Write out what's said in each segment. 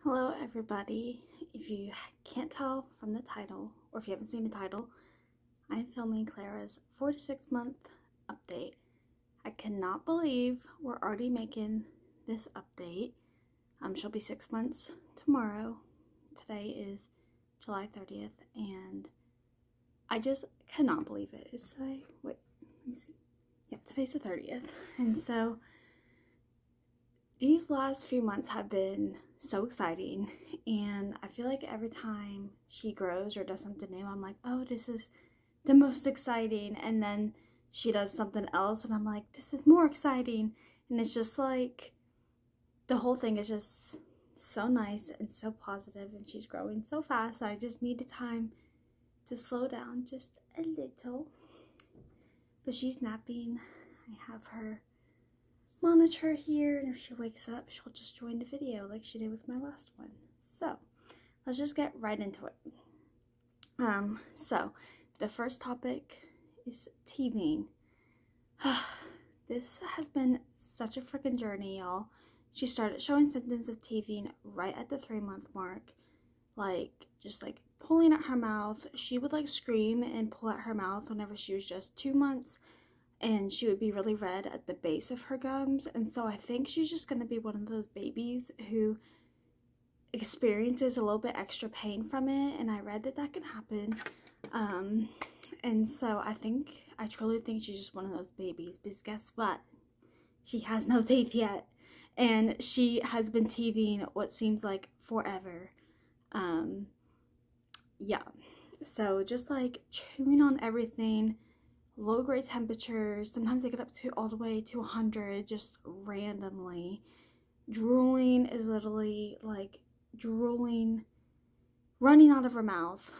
Hello everybody. If you can't tell from the title, or if you haven't seen the title, I'm filming Clara's 4 to 6 month update. I cannot believe we're already making this update. She'll be 6 months tomorrow. Today is July 30th, and I just cannot believe it. It's like, wait, let me see. Yep, today's the 30th. And so these last few months have been so exciting, and I feel like every time she grows or does something new, I'm like, oh, this is the most exciting, and then she does something else and I'm like, this is more exciting, and it's just like the whole thing is just so nice and so positive, and she's growing so fast that I just needed time to slow down just a little. But she's napping. I have her monitor here, and if she wakes up, she'll just join the video like she did with my last one. So let's just get right into it. So the first topic is teething. This has been such a freaking journey, y'all. She started showing symptoms of teething right at the 3-month mark, just pulling at her mouth. She would scream and pull at her mouth whenever she was just 2 months, and she would be really red at the base of her gums. And so I think she's just going to be one of those babies who experiences a little bit extra pain from it, and I read that can happen. And so I truly think she's just one of those babies, because guess what? She has no teeth yet, and she has been teething what seems like forever. Yeah, so just chewing on everything, low grade temperatures. Sometimes they get up to all the way to 100 just randomly. Drooling is literally drooling, running out of her mouth.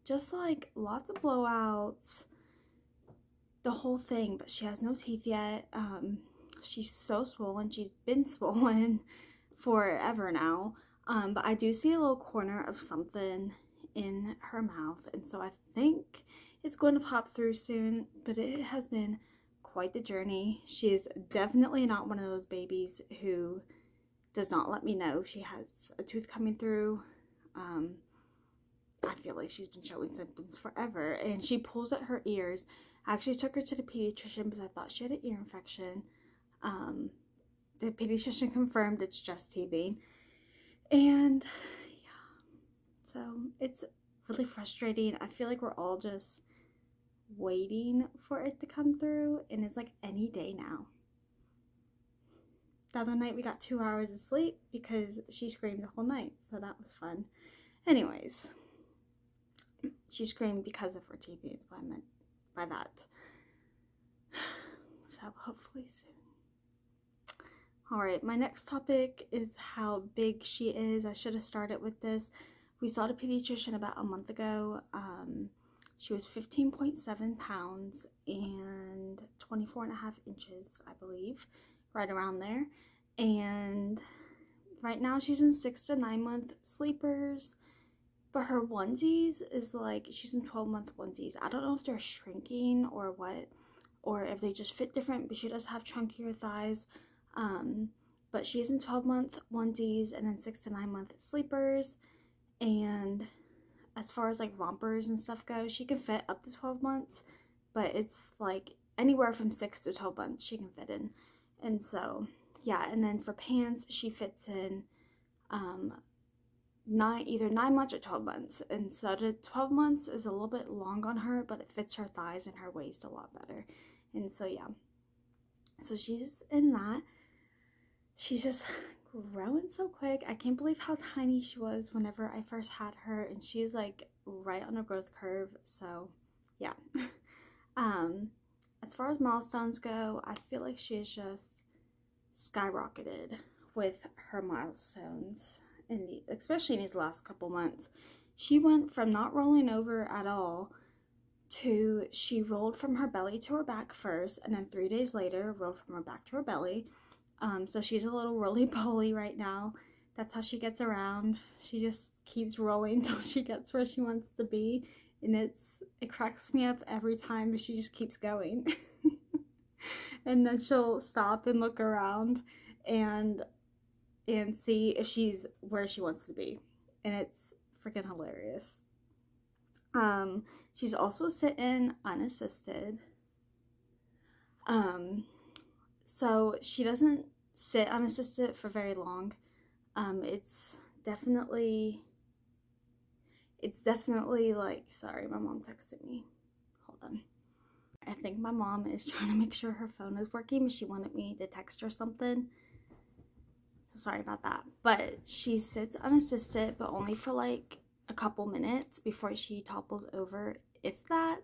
Just lots of blowouts, the whole thing. But she has no teeth yet. She's so swollen. She's been swollen forever now. But I do see a little corner of something in her mouth, and so I think it's going to pop through soon. But it has been quite the journey. She is definitely not one of those babies who does not let me know she has a tooth coming through. I feel like she's been showing symptoms forever, and she pulls at her ears. I actually took her to the pediatrician because I thought she had an ear infection. The pediatrician confirmed it's just teething. And yeah, so it's really frustrating. I feel like we're all just waiting for it to come through, and it's like any day now. The other night we got 2 hours of sleep because she screamed the whole night, so that was fun. Anyways, she screamed because of her teething is what I meant by that. So hopefully soon. Alright, my next topic is how big she is. I should have started with this. We saw the pediatrician about a month ago. She was 15.7 pounds and 24.5 inches, I believe, right around there. And right now she's in 6 to 9 month sleepers, but her onesies is she's in 12-month onesies. I don't know if they're shrinking or what, or if they just fit different, but she does have chunkier thighs. But she's in 12-month onesies and then 6 to 9 month sleepers. And as far as rompers and stuff go, she can fit up to 12 months, but it's anywhere from 6 to 12 months she can fit in. And so yeah, and then for pants she fits in either 9 months or 12 months. And so the 12 months is a little bit long on her, but it fits her thighs and her waist a lot better. And so yeah, so she's in that. She's just growing so quick. I can't believe how tiny she was whenever I first had her, and she's right on a growth curve. So yeah. As far as milestones go, I feel like she has just skyrocketed with her milestones, especially in these last couple months. She went from not rolling over at all to she rolled from her belly to her back first, and then 3 days later rolled from her back to her belly. So she's a little roly-poly right now. That's how she gets around. She just keeps rolling until she gets where she wants to be, and it cracks me up every time, but she just keeps going. And then she'll stop and look around, and and see if she's where she wants to be. And it's freaking hilarious. She's also sitting unassisted. So she doesn't sit unassisted for very long. It's definitely like, sorry, my mom texted me. Hold on. I think my mom is trying to make sure her phone is working, but she wanted me to text her something. So sorry about that. But she sits unassisted, but only for like a couple minutes before she topples over, if that.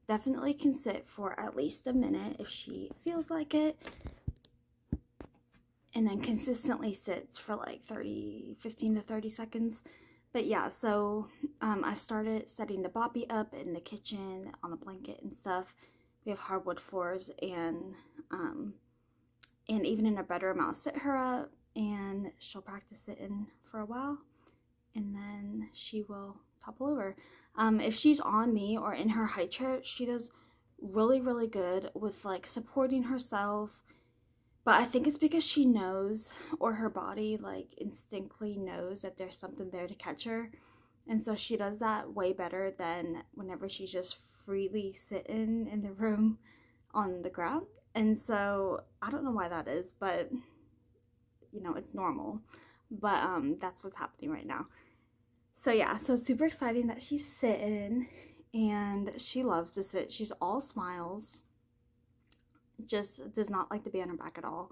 Definitely can sit for at least a minute if she feels like it. And then consistently sits for like 15 to 30 seconds. But yeah, so I started setting the Boppy up in the kitchen on a blanket and stuff. We have hardwood floors, and even in her bedroom, I'll sit her up and she'll practice sitting for a while, and then she will topple over. If she's on me or in her high chair, she does really, really good with like supporting herself. But I think it's because she knows, or her body like instinctively knows that there's something there to catch her. And so she does that way better than whenever she's just freely sitting in the room on the ground. And so I don't know why that is, but you know, it's normal. But that's what's happening right now. So yeah, so super exciting that she's sitting, and she loves to sit. She's all smiles. Just does not like to be on her back at all.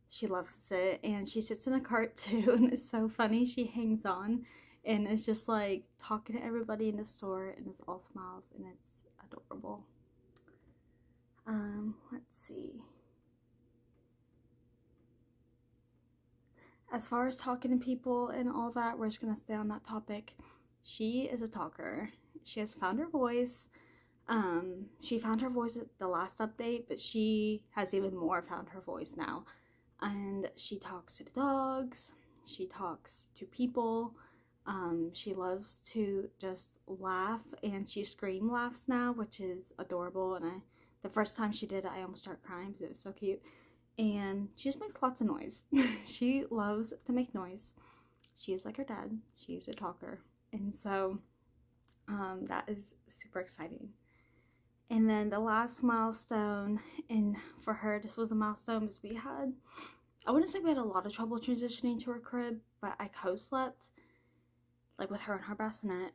She loves to sit, and she sits in a cart too, and it's so funny. She hangs on and is just like talking to everybody in the store, and is all smiles, and it's adorable. Let's see. As far as talking to people and all that, we're just gonna stay on that topic. She is a talker. She has found her voice. She found her voice at the last update, but she has even more found her voice now. And she talks to the dogs, she talks to people, she loves to just laugh, and she scream laughs now, which is adorable. And the first time she did it, I almost started crying because it was so cute. And she just makes lots of noise. She loves to make noise. She is like her dad. She's a talker. And so that is super exciting. And then the last milestone, and for her, this was a milestone, because we had, I wouldn't say we had a lot of trouble transitioning to her crib, but I co-slept, like with her in her bassinet,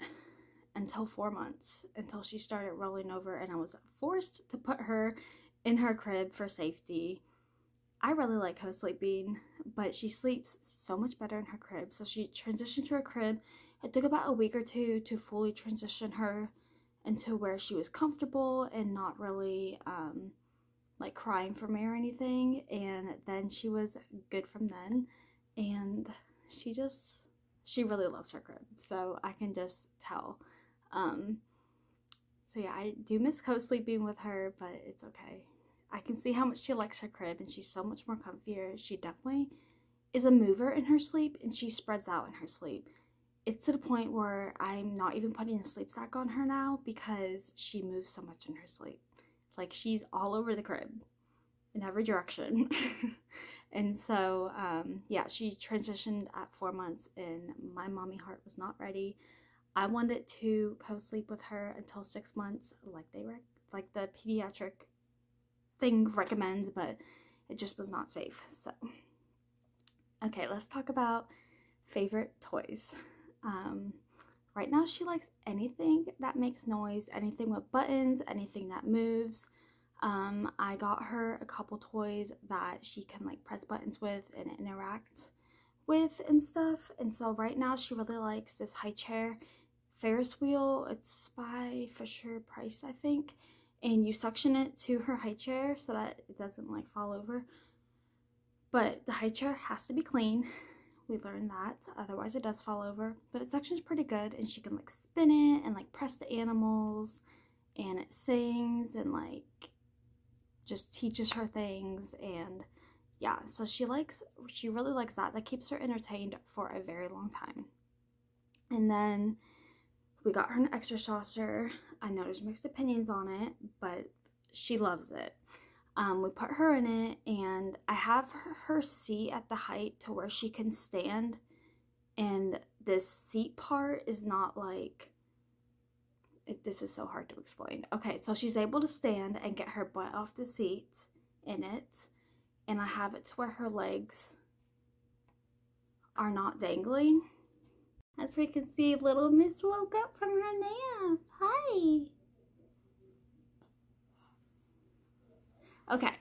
until 4 months, until she started rolling over, and I was forced to put her in her crib for safety. I really like co-sleeping, but she sleeps so much better in her crib. So she transitioned to her crib. It took about a week or two to fully transition her into where she was comfortable and not really like crying for me or anything. And then she was good from then, and she really loves her crib, so I can just tell. So yeah, I do miss co-sleeping with her, but it's okay. I can see how much she likes her crib, and she's so much more comfier. She definitely is a mover in her sleep, and she spreads out in her sleep. It's to the point where I'm not even putting a sleep sack on her now because she moves so much in her sleep. Like, she's all over the crib in every direction. And so, yeah, she transitioned at 4 months, and my mommy heart was not ready. I wanted to co-sleep with her until 6 months, like the pediatric thing recommends, but it just was not safe. So, okay, let's talk about favorite toys. Right now she likes anything that makes noise, anything with buttons, anything that moves. I got her a couple toys that she can like press buttons with and interact with and stuff. And so right now she really likes this high chair Ferris wheel. It's by Fisher-Price, I think. And you suction it to her high chair so that it doesn't like fall over. But the high chair has to be clean. We learned that, otherwise it does fall over. But it suctions pretty good, and she can like spin it and like press the animals, and it sings and like just teaches her things. And yeah, so she really likes that. That keeps her entertained for a very long time. And then we got her an extra saucer. I know there's mixed opinions on it, but she loves it. We put her in it, and I have her seat at the height to where she can stand, and this seat part is not like, this is so hard to explain. Okay, so she's able to stand and get her butt off the seat in it, and I have it to where her legs are not dangling. As we can see, little Miss woke up from her nap. Hi. Okay,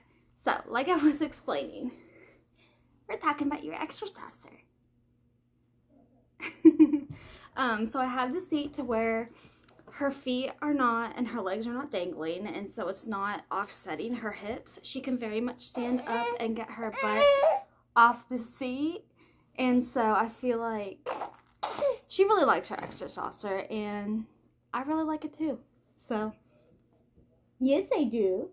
so like I was explaining, we're talking about your exerciser. So I have the seat to where her feet are not and her legs are not dangling, and so it's not offsetting her hips. She can very much stand up and get her butt off the seat, and so I feel like she really likes her exerciser, and I really like it too. So, yes, I do.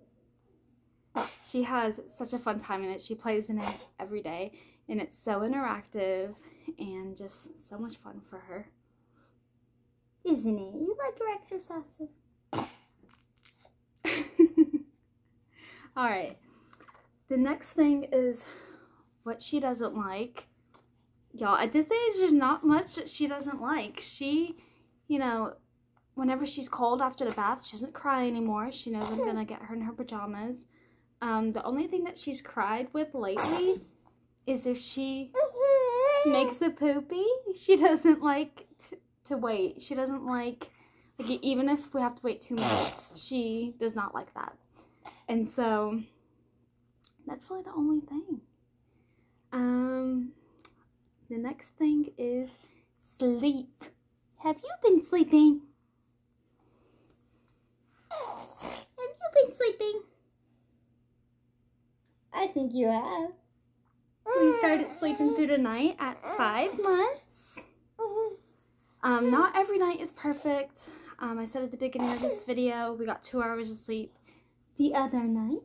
She has such a fun time in it. She plays in it every day, and it's so interactive and just so much fun for her. Isn't it? You like your exerciser. Alright. The next thing is what she doesn't like. Y'all, at this age, there's not much that she doesn't like. She, you know, whenever she's cold after the bath, she doesn't cry anymore. She knows I'm going to get her in her pajamas. The only thing that she's cried with lately is if she makes a poopy. She doesn't like to wait. She doesn't like even if we have to wait 2 minutes, she does not like that. And so, that's really the only thing. The next thing is sleep. Have you been sleeping? Have you been sleeping? I think you have. We started sleeping through the night at 5 months. Not every night is perfect. I said at the beginning of this video, we got 2 hours of sleep the other night.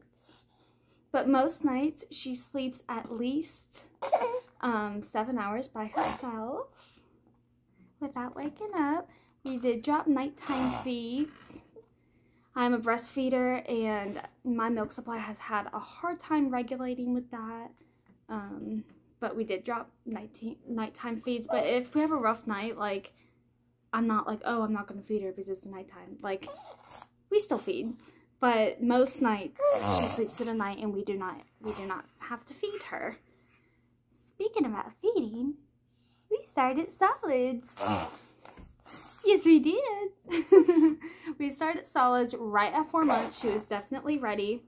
But most nights, she sleeps at least 7 hours by herself without waking up. We did drop nighttime feeds. I'm a breastfeeder, and my milk supply has had a hard time regulating with that. But we did drop nighttime feeds. But if we have a rough night, like, I'm not like, oh, I'm not going to feed her because it's nighttime. Like, we still feed. But most nights, she sleeps in the night, and we do not have to feed her. Speaking about feeding, we started solids. Yes, we did. We started solids right at 4 months. She was definitely ready.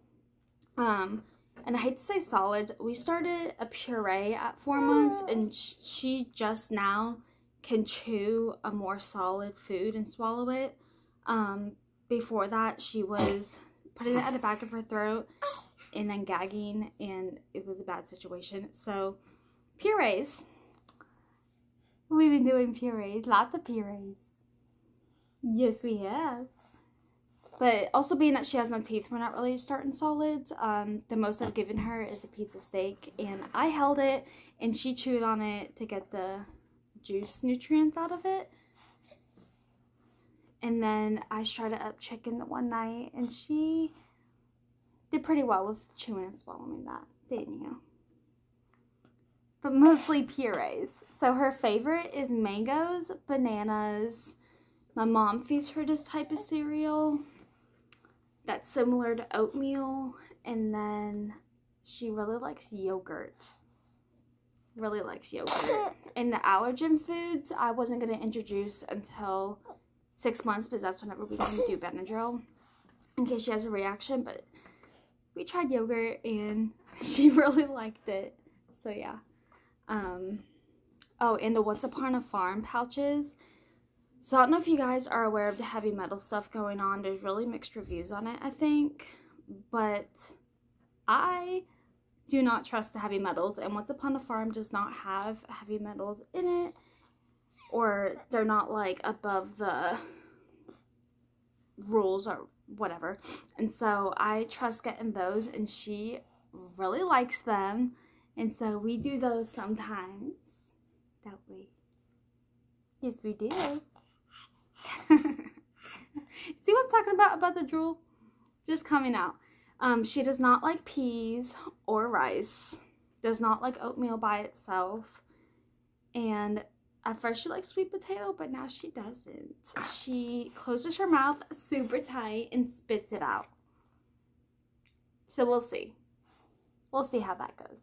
And I hate to say solids. We started a puree at 4 months, and she just now can chew a more solid food and swallow it. Before that, she was putting it at the back of her throat and then gagging, and it was a bad situation. So, purees. We've been doing purees, lots of purees. Yes, we have. But also being that she has no teeth, we're not really starting solids. The most I've given her is a piece of steak, and I held it, and she chewed on it to get the juice nutrients out of it. And then I shredded up chicken the one night, and she did pretty well with chewing and swallowing that, didn't you? But mostly purees. So her favorite is mangoes, bananas. My mom feeds her this type of cereal that's similar to oatmeal. And then she really likes yogurt. Really likes yogurt. And the allergen foods, I wasn't going to introduce until 6 months, because that's whenever we can do Benadryl in case she has a reaction. But we tried yogurt, and she really liked it. So yeah. Oh, and the Once Upon a Farm pouches. So I don't know if you guys are aware of the heavy metal stuff going on. There's really mixed reviews on it, I think. But I do not trust the heavy metals. And Once Upon a Farm does not have heavy metals in it. Or they're not, like, above the rules or whatever. And so I trust getting those. And she really likes them. And so we do those sometimes. Don't we? Yes, we do. See what I'm talking about the drool? Just coming out. She does not like peas or rice, does not like oatmeal by itself, and at first she liked sweet potato, but now she doesn't. She closes her mouth super tight and spits it out. So we'll see. We'll see how that goes,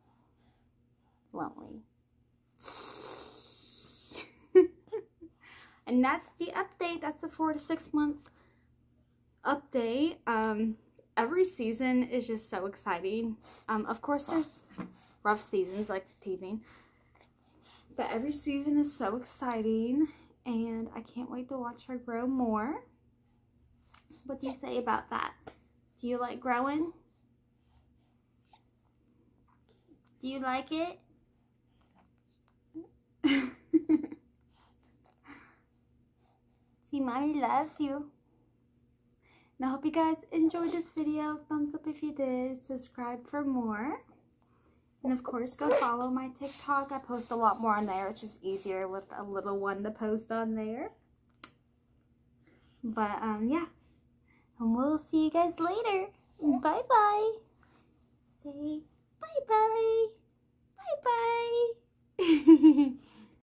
won't we? And that's the update. That's the 4 to 6 month update. Every season is just so exciting. Of course, there's rough seasons like teething, but every season is so exciting, and I can't wait to watch her grow more. What do you say about that? Do you like growing? Do you like it? See, Mommy loves you. And I hope you guys enjoyed this video. Thumbs up if you did. Subscribe for more. And of course, go follow my TikTok. I post a lot more on there. It's just easier with a little one to post on there. But, yeah. And we'll see you guys later. Bye-bye. Say